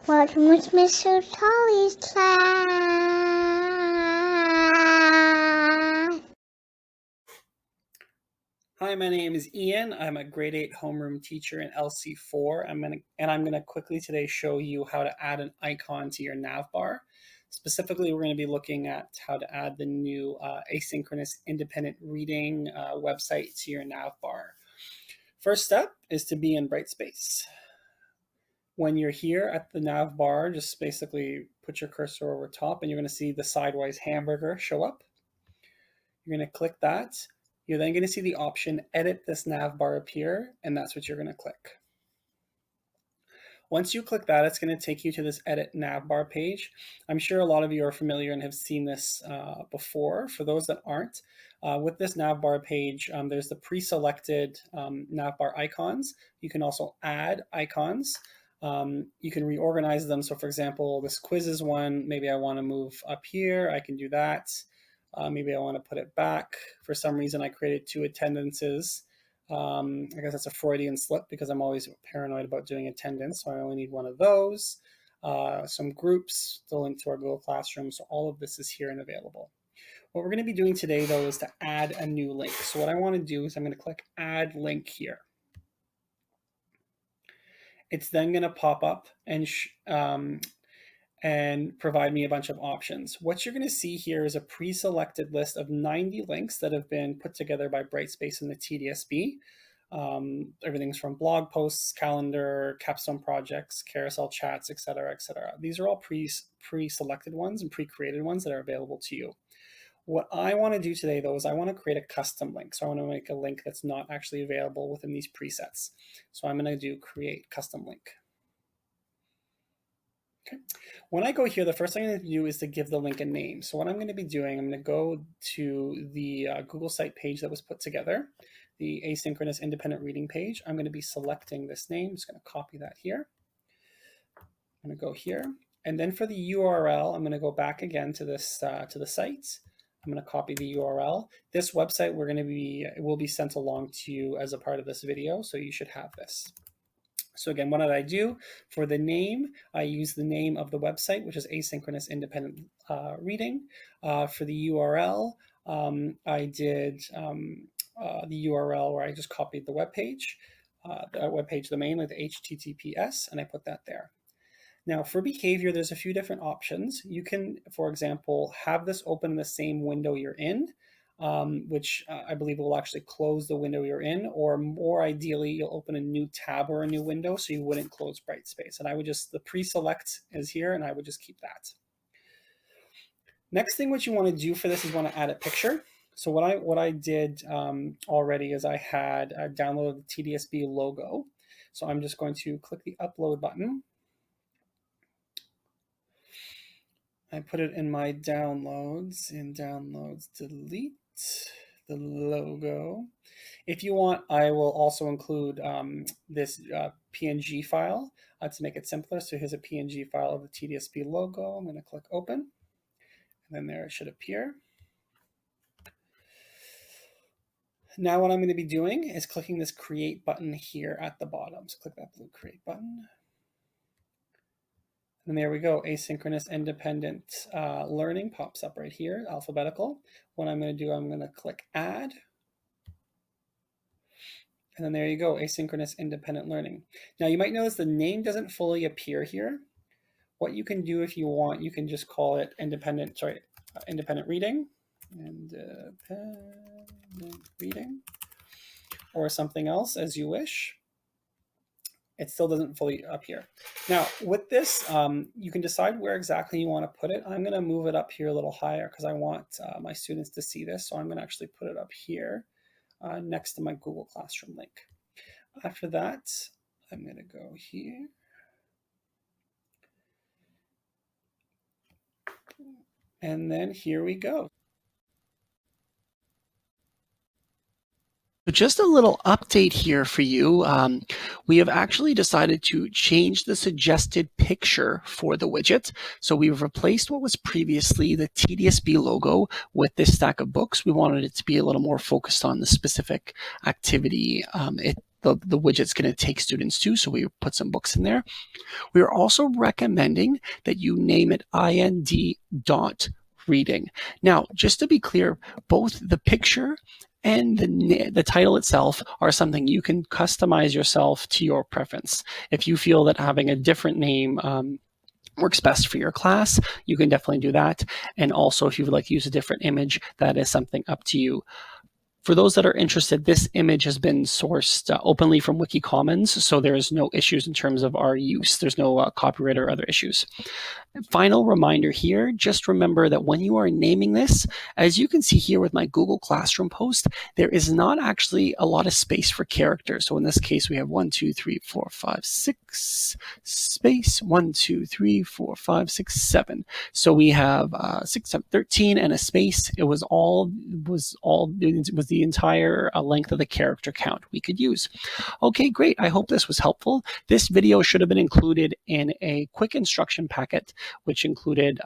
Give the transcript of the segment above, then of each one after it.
Welcome to Mr. Tolly's class. Hi, my name is Ian. I'm a grade 8 homeroom teacher in LC4. I'm gonna quickly today show you how to add an icon to your Navbar. Specifically, we're going to be looking at how to add the new asynchronous independent reading website to your Navbar. First step is to be in Brightspace. When you're here at the Navbar, just basically put your cursor over top and you're going to see the sidewise hamburger show up. You're going to click that. You're then going to see the option edit this navbar appear, and that's what you're going to click. Once you click that, it's going to take you to this edit navbar page. I'm sure a lot of you are familiar and have seen this before. For those that aren't, with this navbar page, there's the pre-selected navbar icons. You can also add icons. You can reorganize them. So for example, this quizzes one, maybe I want to move up here, I can do that. Maybe I want to put it back. For some reason, I created 2 attendances. I guess that's a Freudian slip because I'm always paranoid about doing attendance, so I only need one of those. Some groups, the link to our Google Classroom, so all of this is here and available. What we're going to be doing today, though, is to add a new link. So what I want to do is I'm going to click Add Link here. It's then going to pop up and provide me a bunch of options. What you're going to see here is a pre-selected list of 90 links that have been put together by Brightspace and the TDSB. Everything's from blog posts, calendar, capstone projects, carousel chats, etc., etc. These are all pre-selected ones and pre-created ones that are available to you. What I want to do today, though, is I want to create a custom link. So I want to make a link that's not actually available within these presets. So I'm going to do create custom link. Okay. When I go here, the first thing I'm going to do is to give the link a name. So what I'm going to be doing, I'm going to go to the Google site page that was put together, the asynchronous independent reading page. I'm going to be selecting this name. I'm just going to copy that here. I'm going to go here. And then for the URL, I'm going to go back again to this to the site. I'm going to copy the URL. This website will be sent along to you as a part of this video, so you should have this. So again, what did I do? For the name, I used the name of the website, which is Asynchronous Independent Reading. For the URL, I did the URL where I just copied the web page, domain, like the HTTPS, and I put that there. Now for behavior, there's a few different options. You can, for example, have this open in the same window you're in, which I believe will actually close the window you're in, or more ideally, you'll open a new tab or a new window so you wouldn't close Brightspace. And I would just, the pre-select is here and I would just keep that. Next thing what you want to do for this is want to add a picture. So what I did already is I had downloaded the TDSB logo. So I'm just going to click the upload button. I put it in my downloads, delete the logo. If you want, I will also include this PNG file to make it simpler. So here's a PNG file of the TDSB logo. I'm going to click open, and then there it should appear. Now what I'm going to be doing is clicking this create button here at the bottom. So click that blue create button. And there we go, asynchronous independent learning pops up right here, alphabetical. What I'm going to do, I'm going to click add. And then there you go, asynchronous independent learning. Now you might notice the name doesn't fully appear here. What you can do if you want, you can just call it independent reading, or something else as you wish. It still doesn't fully appear. Now with this, you can decide where exactly you want to put it. I'm going to move it up here a little higher because I want my students to see this. So I'm going to actually put it up here next to my Google Classroom link. After that, I'm going to go here. And then here we go. So just a little update here for you. We have actually decided to change the suggested picture for the widget. So we've replaced what was previously the TDSB logo with this stack of books. We wanted it to be a little more focused on the specific activity. It the widget's going to take students to, so we put some books in there. We are also recommending that you name it ind.reading. Now, just to be clear, both the picture and the title itself are something you can customize yourself to your preference. If you feel that having a different name works best for your class, you can definitely do that. And also, if you would like to use a different image, that is something up to you. For those that are interested, this image has been sourced openly from Wiki Commons, so there's no issues in terms of our use. There's no copyright or other issues. Final reminder here, just remember that when you are naming this, as you can see here with my Google Classroom post, there is not actually a lot of space for characters. So in this case, we have 1, 2, 3, 4, 5, 6, space, 1, 2, 3, 4, 5, 6, 7. So we have 6, 7, 13 and a space. It was the entire length of the character count we could use. Okay, great. I hope this was helpful. This video should have been included in a quick instruction packet, which included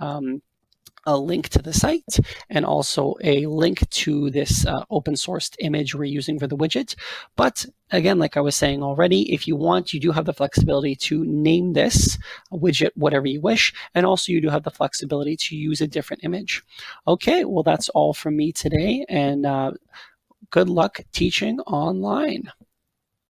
a link to the site and also a link to this open sourced image we're using for the widget. But again, like I was saying already, if you want, you do have the flexibility to name this widget whatever you wish. And also you do have the flexibility to use a different image. Okay, well, that's all from me today. And good luck teaching online.